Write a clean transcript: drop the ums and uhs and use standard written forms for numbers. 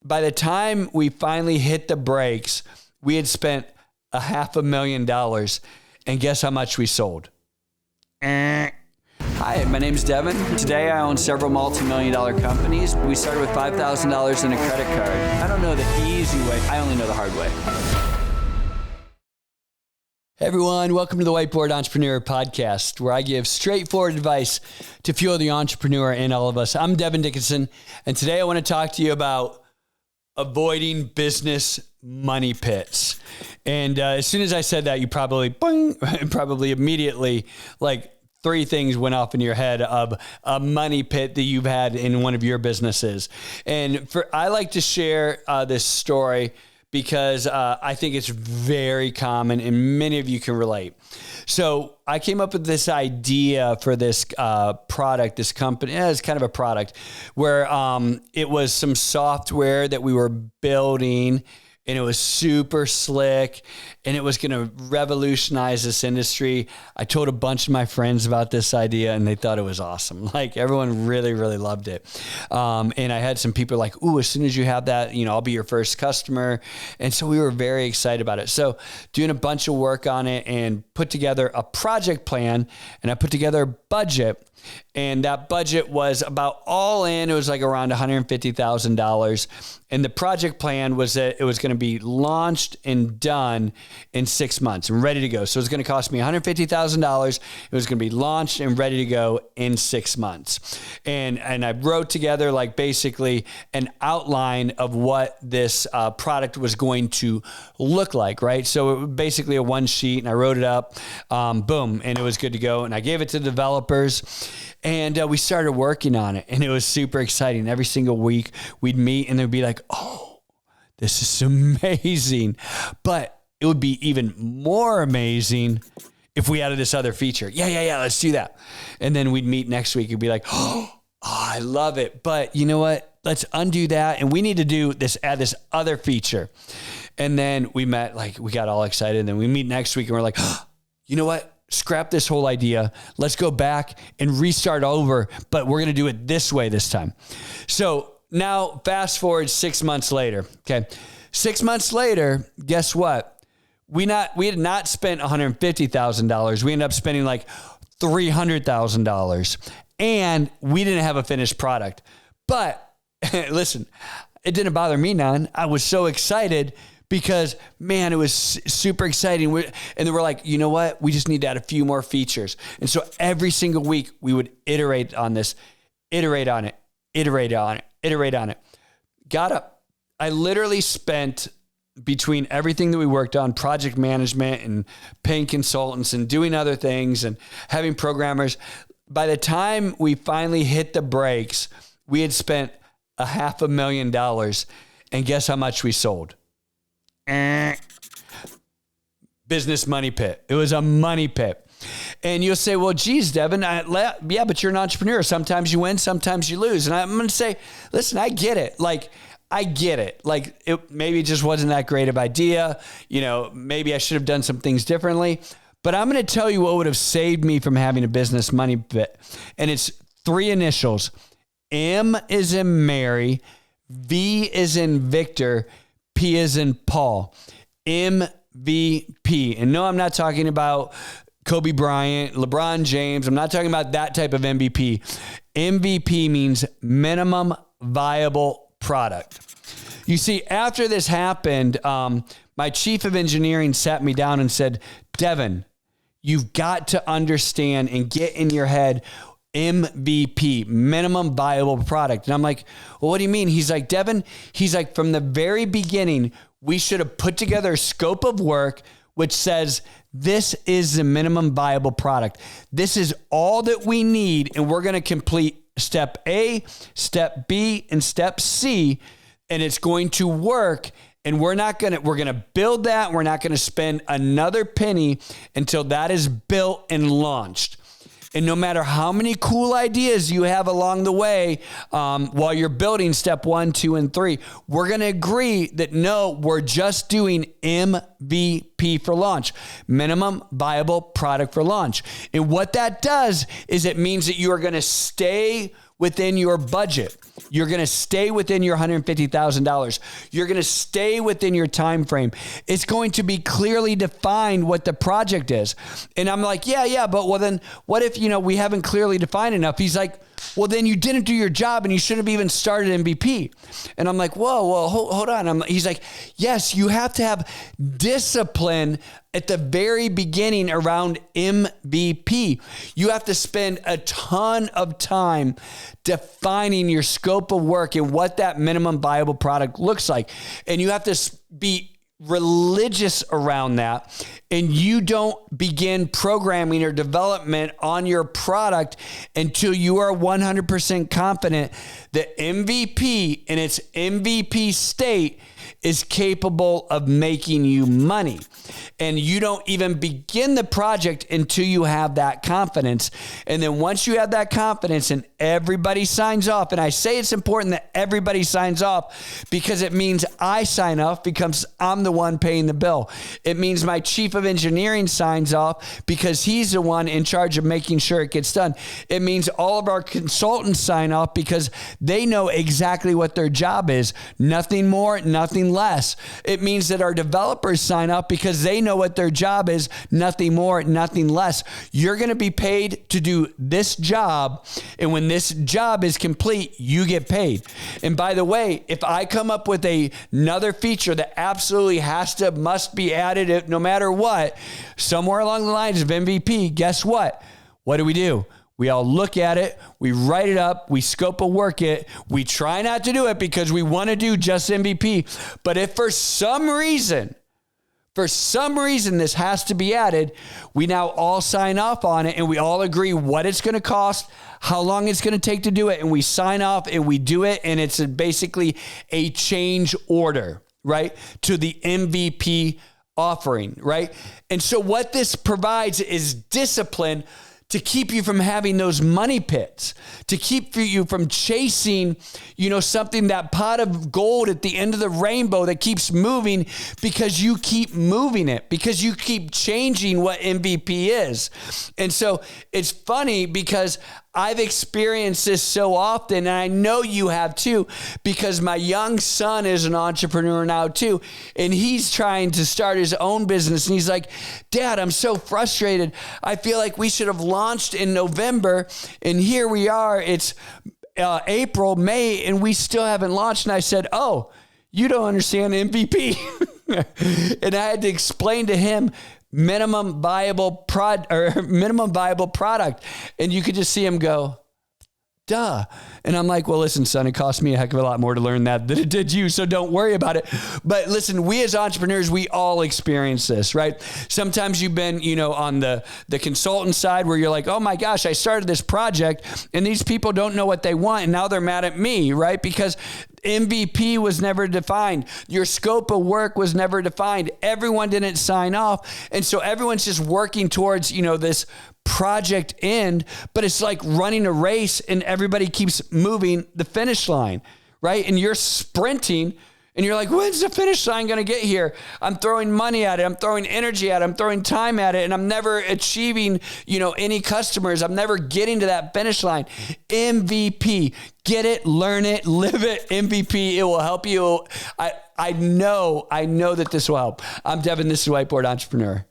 by the time we finally hit the brakes, we had spent $500,000. And guess how much we sold? Hi, my name's Devin. Today I own several multi-million-dollar companies. We started with $5,000 in a credit card. I don't know the easy way. I only know the hard way. Hey everyone, welcome to the Whiteboard Entrepreneur Podcast, where I give straightforward advice to fuel the entrepreneur in all of us. I'm Devin Dickinson, and today I want to talk to you about avoiding business money pits. And as soon as I said that, you probably immediately, like, three things went off in your head of a money pit that you've had in one of your businesses. And I like to share this story because I think it's very common and many of you can relate. So I came up with this idea for this product, this company. It's kind of a product where it was some software that we were building, and it was super slick, and it was going to revolutionize this industry. I told a bunch of my friends about this idea, and they thought it was awesome. Like, everyone really, really loved it. And I had some people like, ooh, as soon as you have that, I'll be your first customer. And so we were very excited about it. So doing a bunch of work on it and put together a project plan, and I put together a budget. And that budget was about all in. It was like around $150,000. And the project plan was that it was going to be launched and done in 6 months and ready to go. So it was going to cost me $150,000. It was going to be launched and ready to go in 6 months. And I wrote together like basically an outline of what this product was going to look like, right? So it was basically a one sheet, and I wrote it up, boom, and it was good to go. And I gave it to the developers. And we started working on it, and it was super exciting. Every single week we'd meet, and they'd be like, oh, this is amazing. But it would be even more amazing if we added this other feature. Yeah, let's do that. And then we'd meet next week and be like, oh, I love it. But you know what? Let's undo that. And we need to do this, add this other feature. And then we met, like, we got all excited. And then we meet next week, and we're like, oh, you know what? Scrap this whole idea. Let's go back and restart over, but we're going to do it this way this time. So now fast forward 6 months later. Okay. 6 months later, guess what? We had not spent $150,000. We ended up spending like $300,000, and we didn't have a finished product. But listen, it didn't bother me none. I was so excited because, man, it was super exciting. And then we're like, you know what? We just need to add a few more features. And so every single week we would iterate on this, iterate on it. Got up. I literally spent, between everything that we worked on, project management and paying consultants and doing other things and having programmers, by the time we finally hit the brakes, we had spent $500,000. And guess how much we sold? Business money pit. It was a money pit. And you'll say, well, geez, Devin, yeah, but you're an entrepreneur. Sometimes you win, sometimes you lose. And I'm going to say, listen, I get it. I get it. Maybe it just wasn't that great of an idea. Maybe I should have done some things differently. But I'm going to tell you what would have saved me from having a business money pit. And it's 3 initials. M is in Mary, V is in Victor, P is in Paul. MVP. And no, I'm not talking about Kobe Bryant, LeBron James. I'm not talking about that type of MVP. MVP means minimum viable product. You see, after this happened, my chief of engineering sat me down and said, Devin, you've got to understand and get in your head MVP, minimum viable product. And I'm like, well, what do you mean? He's like, Devin, from the very beginning, we should have put together a scope of work which says this is the minimum viable product. This is all that we need, and we're going to complete step A, step B, and step C, and it's going to work. And we're going to build that. We're not going to spend another penny until that is built and launched. And no matter how many cool ideas you have along the way, while you're building step 1, 2, and 3, we're going to agree that no, we're just doing MVP for launch, minimum viable product for launch. And what that does is it means that you are going to stay within your budget. You're going to stay within your $150,000. You're going to stay within your time frame. It's going to be clearly defined what the project is. And I'm like, yeah, but well then what if, we haven't clearly defined enough? He's like, well, then you didn't do your job and you shouldn't have even started MVP. And I'm like, whoa, hold on. He's like, yes, you have to have discipline at the very beginning around MVP. You have to spend a ton of time defining your scope of work and what that minimum viable product looks like. And you have to be religious around that, and you don't begin programming or development on your product until you are 100% confident that MVP in its MVP state is capable of making you money. And you don't even begin the project until you have that confidence. And then once you have that confidence and everybody signs off, and I say it's important that everybody signs off because it means I sign off because I'm the one paying the bill. It means my chief of engineering signs off because he's the one in charge of making sure it gets done. It means all of our consultants sign off because they know exactly what their job is. Nothing more, nothing less. It means that our developers sign up because they know what their job is, nothing more, nothing less. You're going to be paid to do this job, and when this job is complete, you get paid. And by the way, if I come up with another feature that absolutely must be added no matter what, somewhere along the lines of MVP, guess what? What do? We all look at it, we write it up, we scope of work it, we try not to do it because we want to do just MVP. But if for some reason this has to be added, we now all sign off on it and we all agree what it's going to cost, how long it's going to take to do it, and we sign off and we do it, and it's basically a change order, right, to the MVP offering, right? And so what this provides is discipline to keep you from having those money pits, to keep you from chasing, something, that pot of gold at the end of the rainbow that keeps moving because you keep moving it, because you keep changing what MVP is. And so it's funny because I've experienced this so often, and I know you have too, because my young son is an entrepreneur now too, and he's trying to start his own business, and he's like, Dad, I'm so frustrated. I feel like we should have launched in November, and here we are. It's April, May, and we still haven't launched. And I said, oh, you don't understand MVP. And I had to explain to him minimum viable product. And you could just see him go, duh. And I'm like, well, listen, son, it cost me a heck of a lot more to learn that than it did you. So don't worry about it. But listen, we as entrepreneurs, we all experience this, right? Sometimes you've been, on the consultant side where you're like, oh my gosh, I started this project and these people don't know what they want. And now they're mad at me, right? Because MVP was never defined. Your scope of work was never defined. Everyone didn't sign off. And so everyone's just working towards, this project end, but it's like running a race and everybody keeps moving the finish line, right? And you're sprinting and you're like, when's the finish line going to get here? I'm throwing money at it. I'm throwing energy at it. I'm throwing time at it. And I'm never achieving, any customers. I'm never getting to that finish line. MVP, get it, learn it, live it. MVP, it will help you. I know that this will help. I'm Devin. This is Whiteboard Entrepreneur.